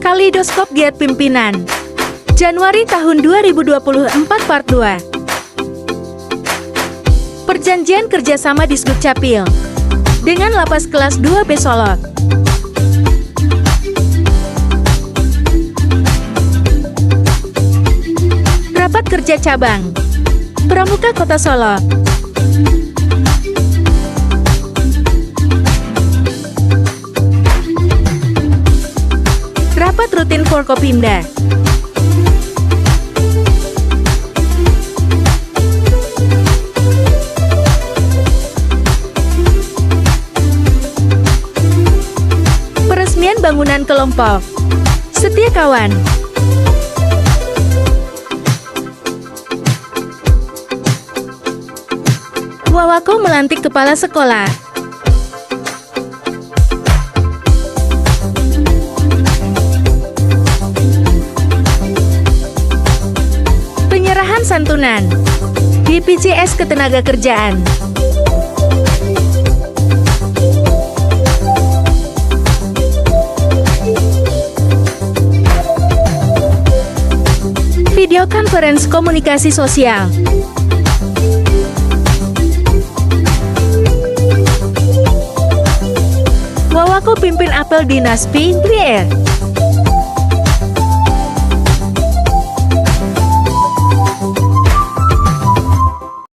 Kaleidoskop Giat Pimpinan Januari tahun 2024 Part 2. Perjanjian kerjasama di Dukcapil dengan Lapas Kelas 2B Solok. Rapat kerja cabang Pramuka Kota Solok. Rapat rutin Forkopimda. Peresmian bangunan kelompok Setia Kawan. Wawako melantik kepala sekolah. Penyerahan santunan BPJS Ketenagakerjaan. Video conference komunikasi sosial. Wawako pimpin apel dinas PIN.